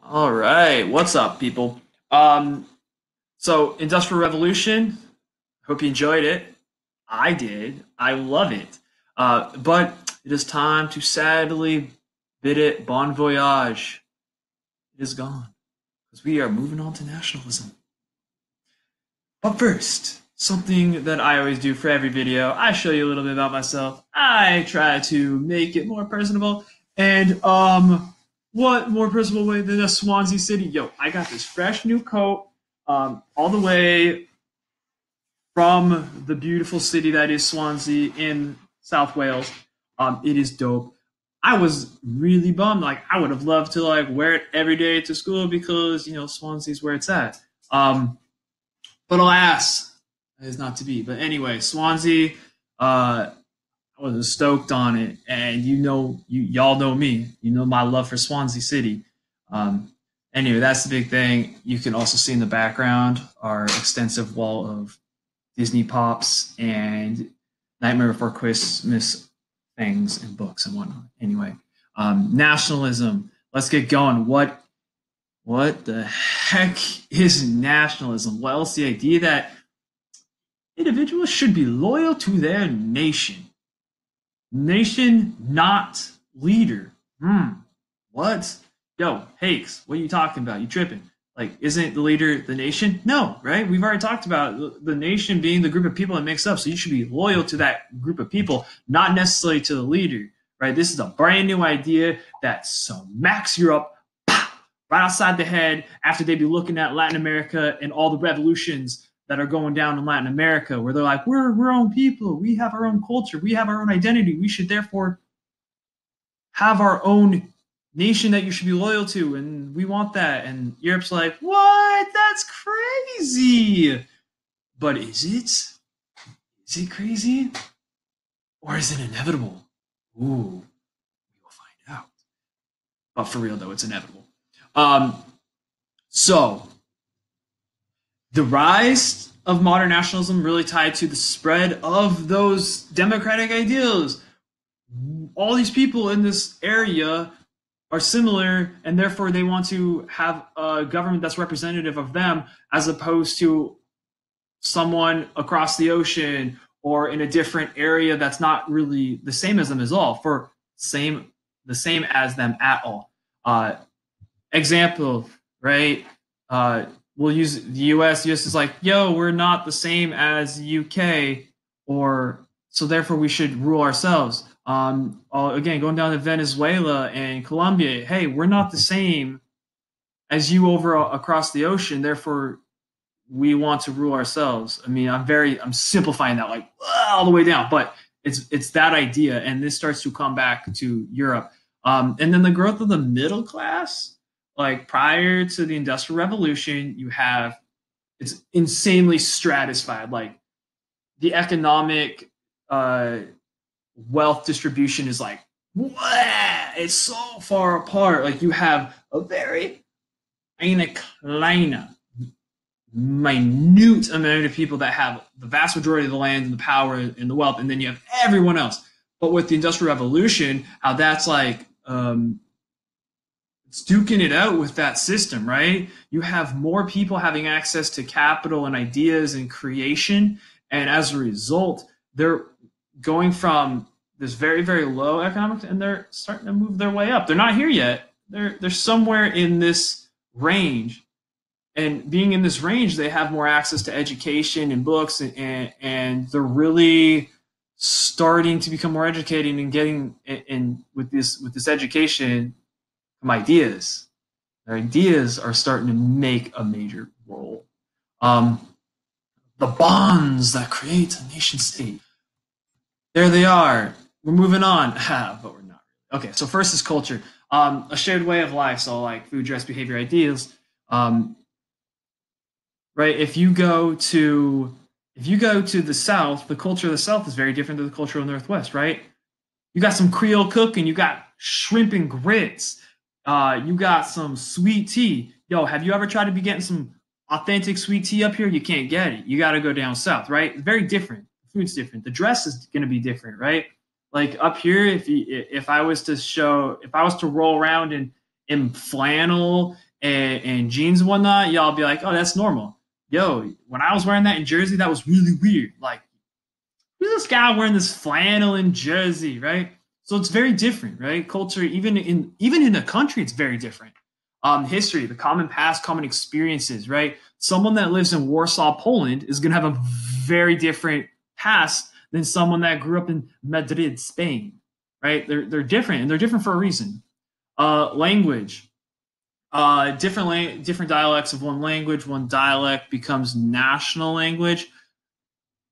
All right, what's up, people? So Industrial Revolution. Hope you enjoyed it. I did. I love it. But it is time to sadly bid it bon voyage. It is gone because we are moving on to nationalism. But first, something that I always do for every video, I show you a little bit about myself. I try to make it more personable. And what more personal way than a Swansea City? Yo, I got this fresh new coat, all the way from the beautiful city that is Swansea in South Wales. It is dope. I was really bummed. Like, I would have loved to wear it every day to school because Swansea's where it's at. But alas, that is not to be. But anyway, Swansea. I was stoked on it, and y'all know me. You know my love for Swansea City. Anyway, that's the big thing. You can also see in the background our extensive wall of Disney pops and Nightmare Before Christmas things and books and whatnot. Anyway, nationalism. Let's get going. What the heck is nationalism? Well, it's the idea that individuals should be loyal to their nation. Nation, not leader. What? Yo, Hakes, what are you talking about? You tripping? Like, isn't the leader the nation? No, right? We've already talked about the nation being the group of people it makes up. So you should be loyal to that group of people, not necessarily to the leader, right? This is a brand new idea that smacks Europe right outside the head after they be looking at Latin America and all the revolutions that are going down in Latin America, where they're like, we're our own people, we have our own culture, we have our own identity, we should therefore have our own nation that you should be loyal to, and we want that. And Europe's like, what? That's crazy. But is it? Is it crazy? Or is it inevitable? Ooh, we will find out. But for real, though, it's inevitable. So the rise of modern nationalism really tied to the spread of those democratic ideals. All these people in this area are similar, and therefore they want to have a government that's representative of them, as opposed to someone across the ocean or in a different area that's not really the same as them at all, the same as them at all. Example, right? We'll use the US. The US is like, yo, we're not the same as the UK, so therefore we should rule ourselves. Again, going down to Venezuela and Colombia, hey, we're not the same as you across the ocean, therefore we want to rule ourselves. I mean, I'm simplifying that all the way down, but it's that idea, and this starts to come back to Europe. And then the growth of the middle class, like prior to the Industrial Revolution, it's insanely stratified. Like, the economic wealth distribution is like, it's so far apart. Like, you have a very minute amount of people that have the vast majority of the land and the power and the wealth, and then you have everyone else. But with the Industrial Revolution, how that's like it's duking it out with that system, right? You have more people having access to capital and ideas and creation, and as a result, they're going from this very, very low economics, and they're starting to move their way up. They're not here yet. They're somewhere in this range. And being in this range, they have more access to education and books, and they're really starting to become more educated and getting in with this education, some ideas. Their ideas are starting to make a major role. The bonds that create a nation state. There they are. We're moving on, but we're not. Okay, so first is culture, a shared way of life. So like food, dress, behavior, ideals. Right? If you go to the South, the culture of the South is very different than the culture of the Northwest, right? You got some Creole cooking, you got shrimp and grits, you got some sweet tea. Yo, have you ever tried to be getting some authentic sweet tea up here? You can't get it. You got to go down south, right? It's very different. The food's different. The dress is going to be different, right? Like up here, if I was to roll around in flannel and jeans and whatnot, y'all be like, oh, that's normal. Yo, when I was wearing that in Jersey, that was really weird. Like, who's this guy wearing this flannel in Jersey, right? So it's very different, right? Culture, even in the country, it's very different. History, the common past, common experiences, right? Someone that lives in Warsaw, Poland, is going to have a very different past than someone that grew up in Madrid, Spain, right? They're different, and they're different for a reason. Language, different dialects of one language. One dialect becomes national language.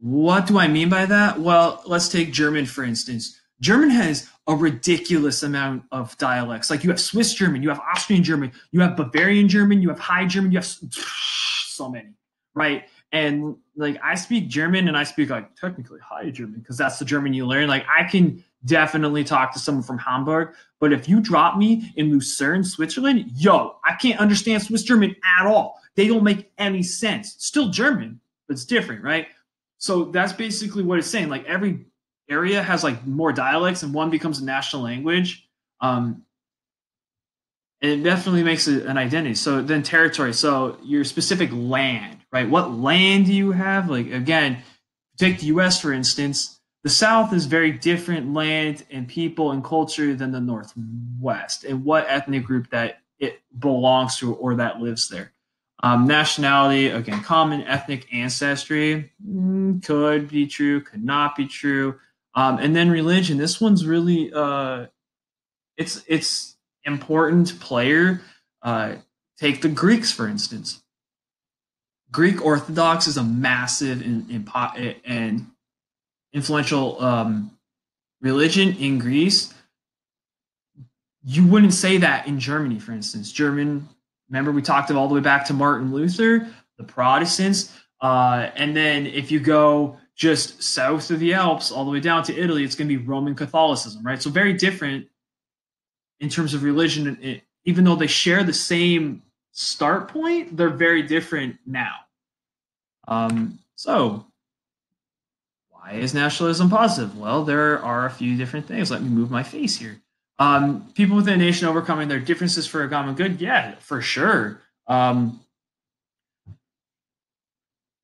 What do I mean by that? Well, let's take German, for instance. German has a ridiculous amount of dialects. Like you have Swiss German, you have Austrian German, you have Bavarian German, you have High German, you have so many, right? And like I speak German and I speak like technically High German because that's the German you learn. Like I can definitely talk to someone from Hamburg, but if you drop me in Lucerne, Switzerland, yo, I can't understand Swiss German at all. They don't make any sense. Still German, but it's different, right? So that's basically what it's saying. Like every area has like more dialects, and one becomes a national language. And it definitely makes it an identity. So then territory. So your specific land, right? What land do you have? Like again, take the U.S. for instance. The South is very different land and people and culture than the Northwest, and what ethnic group that it belongs to or that lives there. Nationality, again, common ethnic ancestry, could be true, could not be true. And then religion. This one's really it's important player. Take the Greeks for instance. Greek Orthodox is a massive and influential religion in Greece. You wouldn't say that in Germany, for instance. German. Remember, we talked all the way back to Martin Luther, the Protestants. And then if you go just south of the Alps, all the way down to Italy, it's going to be Roman Catholicism, right? So very different in terms of religion. Even though they share the same start point, they're very different now. So why is nationalism positive? Well, there are a few different things. Let me move my face here. People within a nation overcoming their differences for a common good, yeah, for sure.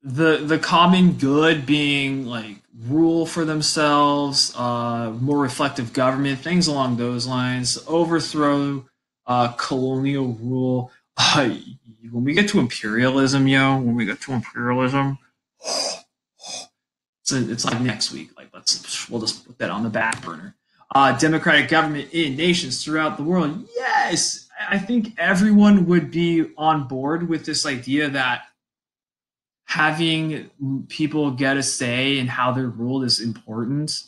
The common good being like rule for themselves, more reflective government, things along those lines, overthrow colonial rule. When we get to imperialism, it's like next week. Like we'll just put that on the back burner. Democratic government in nations throughout the world. Yes, I think everyone would be on board with this idea that having people get a say in how they're ruled is important.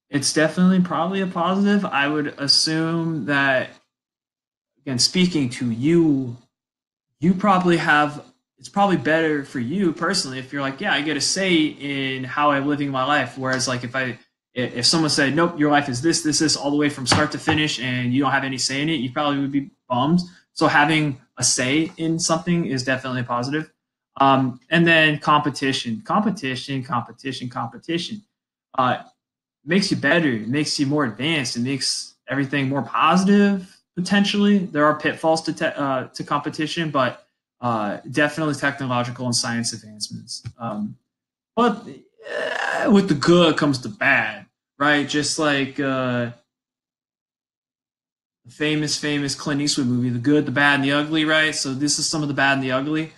It's definitely probably a positive. I would assume that, again, speaking to you, you probably have, it's probably better for you personally if you're like, yeah, I get a say in how I'm living my life. Whereas like if someone said, nope, your life is this all the way from start to finish and you don't have any say in it, you probably would be bummed. So having a say in something is definitely positive. And then competition. Makes you better. It makes you more advanced. It makes everything more positive, potentially. There are pitfalls to competition, but definitely technological and science advancements. But with the good comes the bad, right? Just like the famous Clint Eastwood movie, The Good, the Bad, and the Ugly, right? So this is some of the bad and the ugly.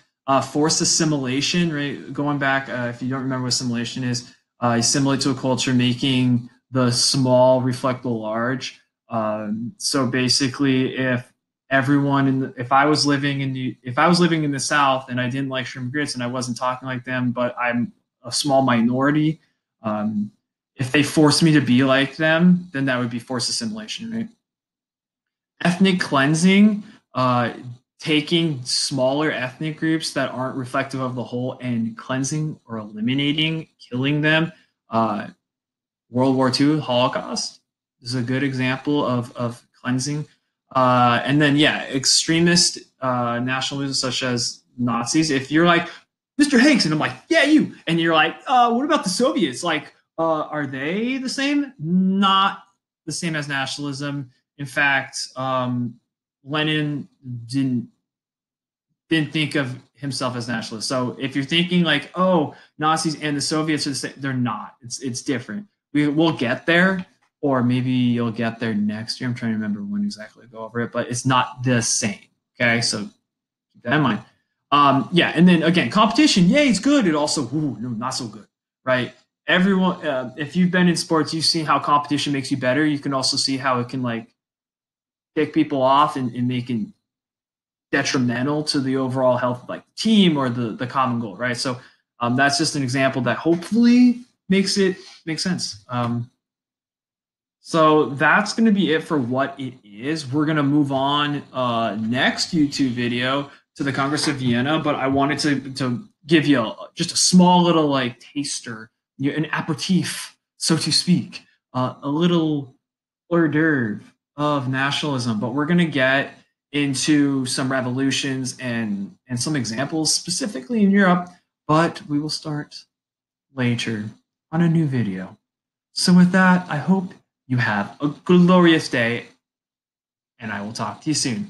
Forced assimilation, right? Going back, if you don't remember what assimilation is, you assimilate to a culture, making the small reflect the large. So basically, if I was living in the South and I didn't like shrimp grits and I wasn't talking like them, but I'm a small minority, if they forced me to be like them, then that would be forced assimilation, right? Ethnic cleansing, taking smaller ethnic groups that aren't reflective of the whole and cleansing or eliminating, killing them. World War II, Holocaust is a good example of cleansing. And then, yeah, extremist nationalism such as Nazis. If you're like, Mr. Hanks, and I'm like, yeah, you. And you're like, what about the Soviets? Like, are they the same? Not the same as nationalism. In fact, Lenin didn't think of himself as nationalist. So if you're thinking like, oh, Nazis and the Soviets are the same, they're not. It's different. We'll get there, or maybe you'll get there next year. I'm trying to remember when exactly I go over it, but it's not the same. Okay, so keep that in mind. Yeah, and then again, competition. Yay, it's good. It also, ooh, no, not so good, right? Everyone, if you've been in sports, you've seen how competition makes you better. You can also see how it can like kick people off and make it detrimental to the overall health of like the team or the common goal, right? So that's just an example that hopefully makes it make sense. So that's going to be it for what it is. We're going to move on next YouTube video to the Congress of Vienna, but I wanted to give you just a small little like taster, an aperitif, so to speak, a little hors d'oeuvre of nationalism. But we're going to get into some revolutions and some examples specifically in Europe, but we will start later on a new video. So with that, I hope you have a glorious day, and I will talk to you soon.